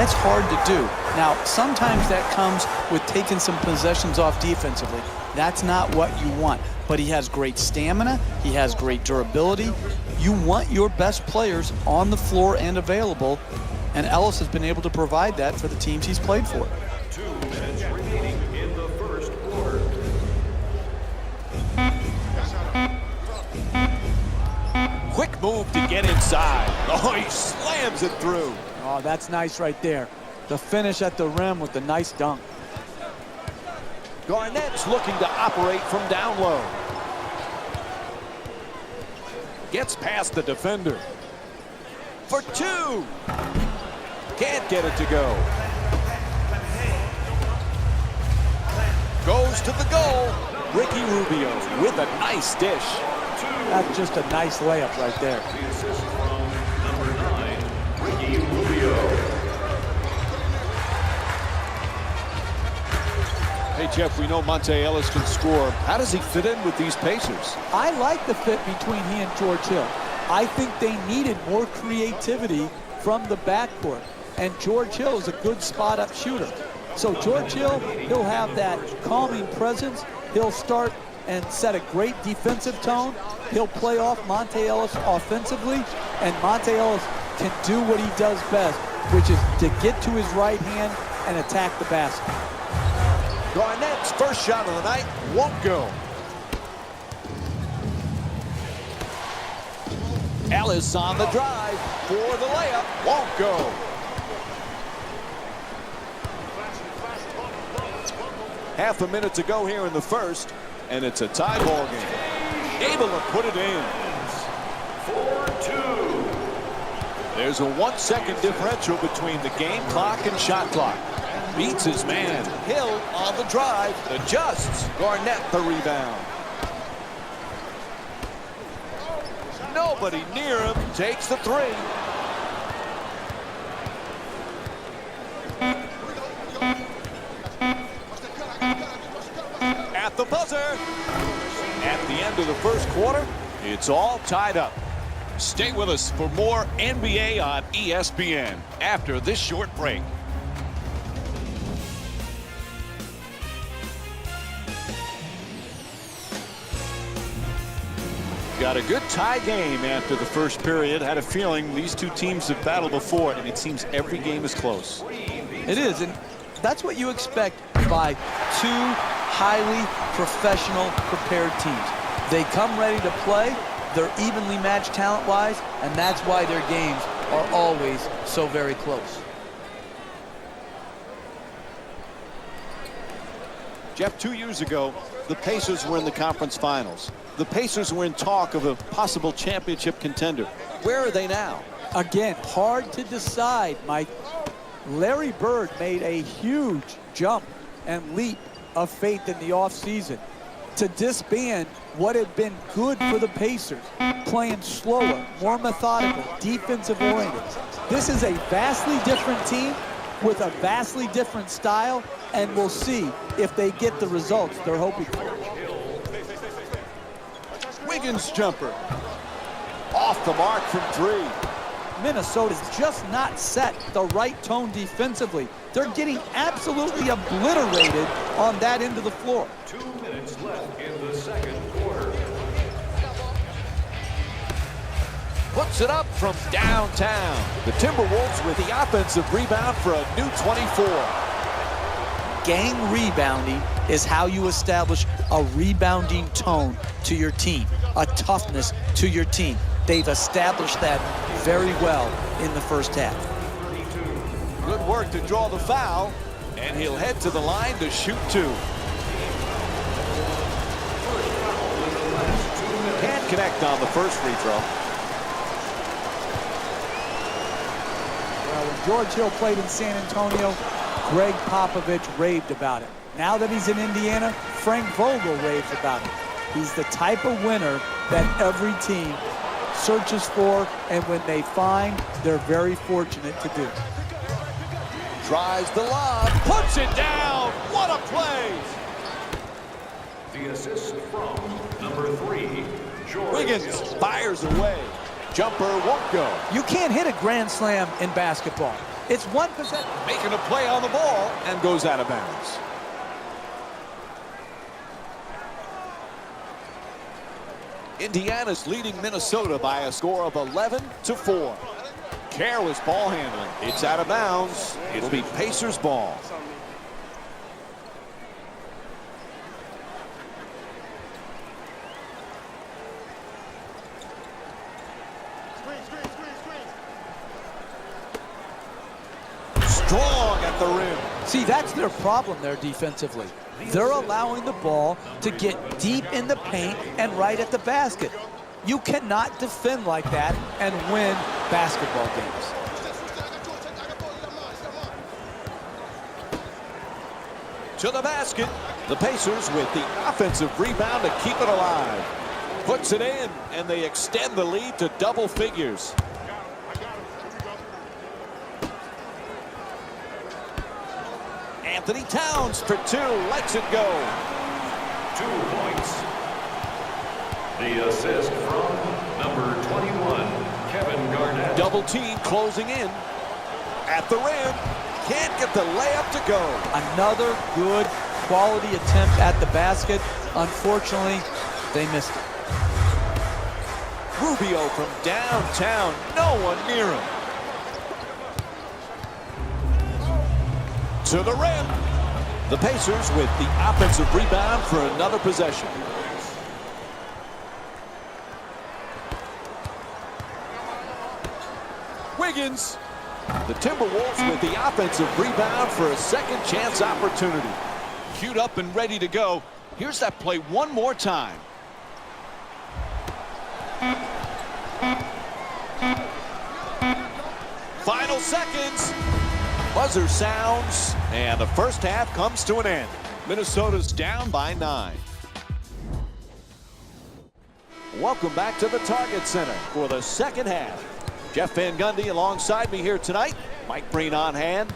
That's hard to do. Now, sometimes that comes with taking some possessions off defensively. That's not what you want. But he has great stamina. He has great durability. You want your best players on the floor and available, and Ellis has been able to provide that for the teams he's played for. 2 minutes remaining in the first quarter. Quick move to get inside. Oh, he slams it through. Oh, that's nice right there. The finish at the rim with the nice dunk. Garnett's looking to operate from down low. Gets past the defender. For 2. Can't get it to go. Goes to the goal. Ricky Rubio with a nice dish. That's just a nice layup right there. The assist from number 9, Ricky Rubio. Hey, Jeff, we know Monte Ellis can score. How does he fit in with these Pacers? I like the fit between he and George Hill. I think they needed more creativity from the backcourt, and George Hill is a good spot-up shooter. So George Hill, he'll have that calming presence. He'll start and set a great defensive tone. He'll play off Monte Ellis offensively, and Monte Ellis can do what he does best, which is to get to his right hand and attack the basket. Garnett's first shot of the night won't go. Ellis on the drive for the layup. Won't go. Half a minute to go here in the first, and it's a tie ball game. Able to put it in. 4-2. There's a 1-second differential between the game clock and shot clock. Beats his man. Hill on the drive. Adjusts. Garnett the rebound. Nobody near him. Takes the 3. At the buzzer. At the end of the first quarter, it's all tied up. Stay with us for more NBA on ESPN after this short break. Got a good tie game after the first period. Had a feeling these two teams have battled before, and it seems every game is close. It is, and that's what you expect by two highly professional, prepared teams. They come ready to play. They're evenly matched talent-wise, and that's why their games are always so very close. Jeff, 2 years ago, the Pacers were in the conference finals. The Pacers were in talk of a possible championship contender. Where are they now? Again, hard to decide, Mike. Larry Bird made a huge jump and leap of faith in the offseason to disband what had been good for the Pacers, playing slower, more methodical, defensive-oriented. This is a vastly different team with a vastly different style, and we'll see if they get the results they're hoping for. Wiggins jumper. Off the mark from 3. Minnesota's just not set the right tone defensively. They're getting absolutely obliterated on that end of the floor. 2 minutes left in the second quarter. Puts it up from downtown. The Timberwolves with the offensive rebound for a new 24. Gang rebounding is how you establish a rebounding tone to your team, a toughness to your team. They've established that very well in the first half. Good work to draw the foul, and he'll head to the line to shoot 2. Can't connect on the first free throw. Well, when George Hill played in San Antonio, Greg Popovich raved about it. Now that he's in Indiana, Frank Vogel raves about it. He's the type of winner that every team searches for, and when they find, they're very fortunate to do. Tries the lob, puts it down. What a play! The assist from number 3, George Wiggins Hill. fires away. Jumper won't go. You can't hit a grand slam in basketball. It's one possession. Making a play on the ball and goes out of bounds. Indiana's leading Minnesota by a score of 11-4. Careless ball handling. It's out of bounds. It'll be Pacers ball. Strong at the rim. See, that's their problem there defensively. They're allowing the ball to get deep in the paint and right at the basket. You cannot defend like that and win basketball games. To the basket. The Pacers with the offensive rebound to keep it alive. Puts it in, and they extend the lead to double figures. Anthony Towns for two, lets it go. 2 points. The assist from number 21, Kevin Garnett. Double team closing in. At the rim. Can't get the layup to go. Another good quality attempt at the basket. Unfortunately, they missed it. Rubio from downtown. No one near him. To the rim. The Pacers with the offensive rebound for another possession. Wiggins. The Timberwolves with the offensive rebound for a second chance opportunity. Queued up and ready to go. Here's that play one more time. Final seconds. Buzzer sounds, and the first half comes to an end. Minnesota's down by 9. Welcome back to the Target Center for the second half. Jeff Van Gundy alongside me here tonight. Mike Breen on hand.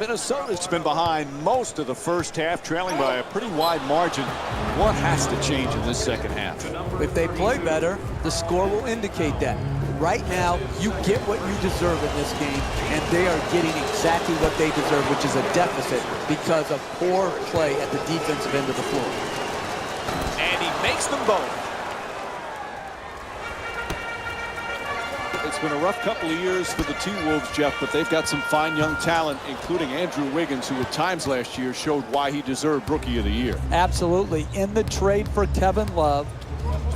Minnesota's been behind most of the first half, trailing by a pretty wide margin. What has to change in this second half? If they play better, the score will indicate that. Right now, you get what you deserve in this game, and they are getting exactly what they deserve, which is a deficit because of poor play at the defensive end of the floor. And he makes them both. It's been a rough couple of years for the T-Wolves, Jeff, but they've got some fine young talent, including Andrew Wiggins, who at times last year showed why he deserved Rookie of the Year. Absolutely. In the trade for Kevin Love,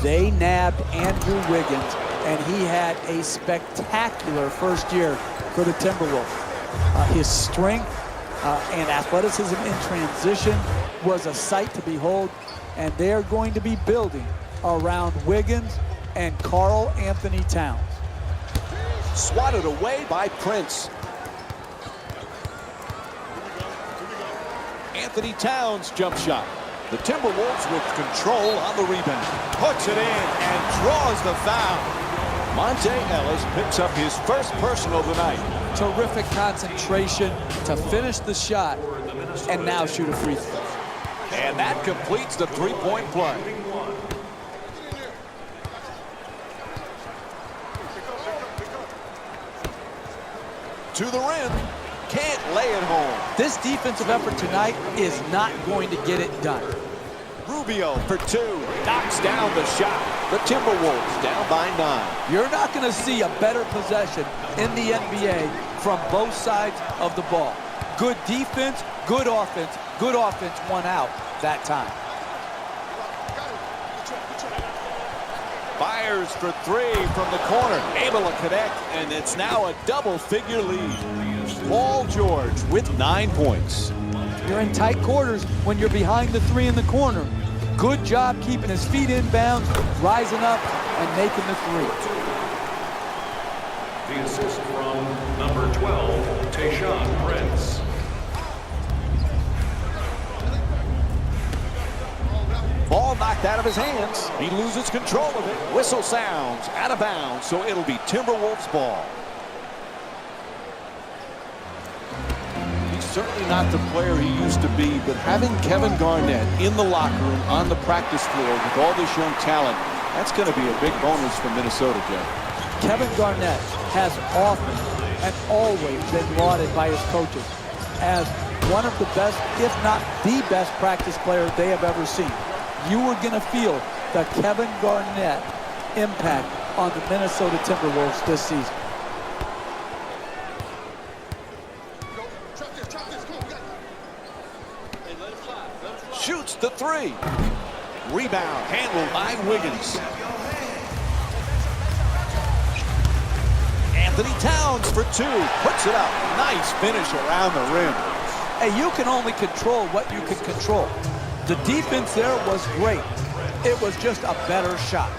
they nabbed Andrew Wiggins, and he had a spectacular first year for the Timberwolves. His strength and athleticism in transition was a sight to behold, and they're going to be building around Wiggins and Karl Anthony Towns. Swatted away by Prince. Anthony Towns jump shot. The Timberwolves with control on the rebound. Puts it in and draws the foul. Monte Ellis picks up his first personal tonight. Terrific concentration to finish the shot and now shoot a free throw. And that completes the three-point play. To the rim. Can't lay it home. This defensive effort tonight is not going to get it done. Rubio for two. Knocks down the shot. The Timberwolves down by 9. You're not going to see a better possession in the NBA from both sides of the ball. Good defense, good offense won out that time. Fires for three from the corner. Able to connect, and it's now a double-figure lead. Paul George with 9 points. You're in tight quarters when you're behind the three in the corner. Good job keeping his feet in bounds, rising up, and making the three. The assist from number 12, Tayshaun Prince. Ball knocked out of his hands. He loses control of it. Whistle sounds out of bounds, so it'll be Timberwolves ball. He's certainly not the player he used to be, but having Kevin Garnett in the locker room, on the practice floor with all this young talent, that's going to be a big bonus for Minnesota, Jeff. Kevin Garnett has often and always been lauded by his coaches as one of the best, if not the best practice player they have ever seen. You were going to feel the Kevin Garnett impact on the Minnesota Timberwolves this season. Shoots the three. Rebound handled by Wiggins. Anthony Towns for two. Puts it up. Nice finish around the rim. Hey, you can only control what you can control. The defense there was great. It was just a better shot.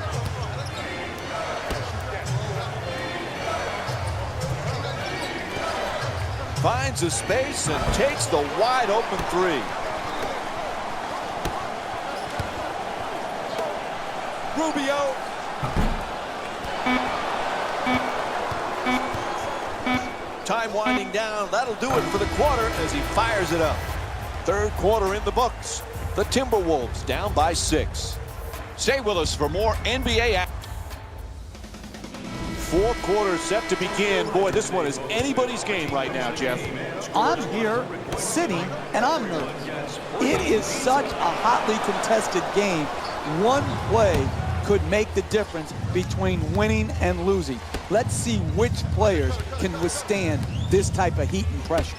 Finds a space and takes the wide open three. Rubio. Time winding down. That'll do it for the quarter as he fires it up. Third quarter in the books. The Timberwolves down by 6. Stay with us for more NBA action. Fourth quarter set to begin. Boy, this one is anybody's game right now, Jeff. I'm here sitting and I'm nervous. It is such a hotly contested game. One play could make the difference between winning and losing. Let's see which players can withstand this type of heat and pressure.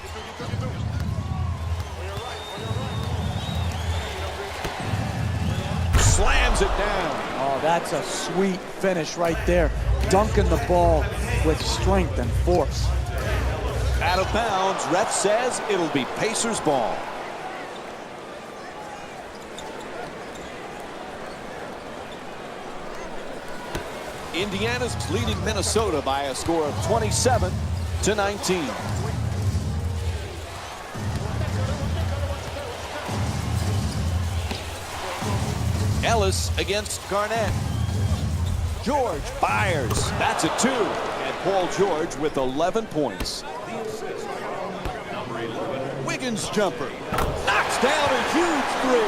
Slams it down. Oh, that's a sweet finish right there. Dunking the ball with strength and force. Out of bounds. Ref says it'll be Pacers ball. Indiana's leading Minnesota by a score of 27-19. Ellis against Garnett. George fires. That's a 2. And Paul George with 11 points. Wiggins jumper. Knocks down a huge 3.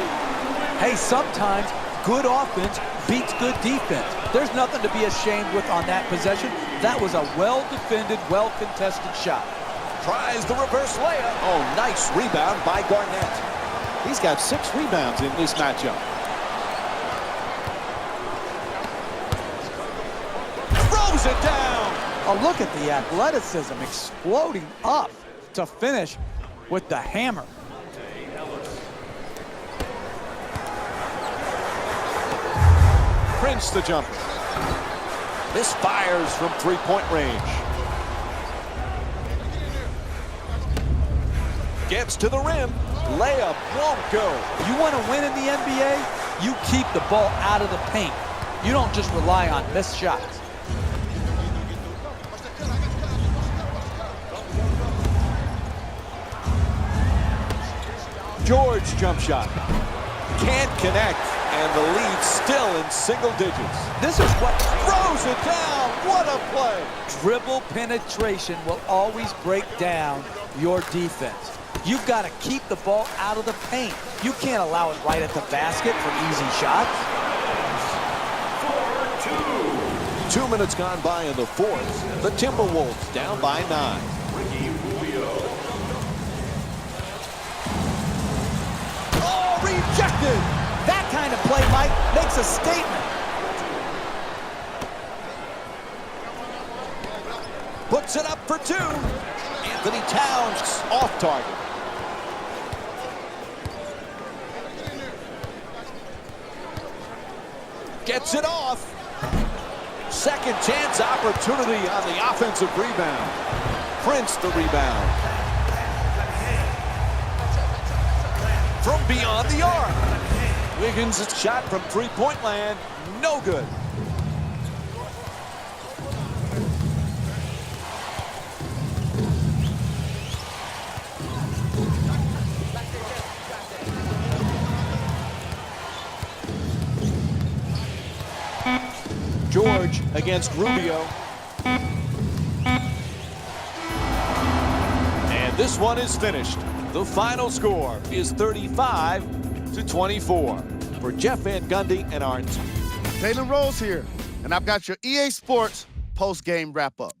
Hey, sometimes good offense beats good defense. There's nothing to be ashamed with on that possession. That was a well-defended, well-contested shot. Tries the reverse layup. Oh, nice rebound by Garnett. He's got 6 rebounds in this matchup. Throws it down. Oh, look at the athleticism exploding up to finish with the hammer. Prince the jumper. Misfires from three-point range. Gets to the rim. Layup won't go. You want to win in the NBA? You keep the ball out of the paint. You don't just rely on missed shots. George jump shot. Can't connect. And the lead still in single digits. This is what Throws it down. What a play. dribble penetration will always break down your defense. You've got to keep the ball out of the paint. You can't allow it right at the basket for easy shots. 2 minutes gone by in the fourth. The Timberwolves down by 9. Oh, rejected. That kind of play, Mike, makes a statement. Puts it up for 2. Anthony Towns off target. Gets it off. Second chance opportunity on the offensive rebound. Prince the rebound. From beyond the arc. Wiggins' shot from three-point land. No good. George against Rubio. And this one is finished. The final score is 35-24. For Jeff Van Gundy and our Jalen Rose here, and I've got your EA Sports post-game wrap-up.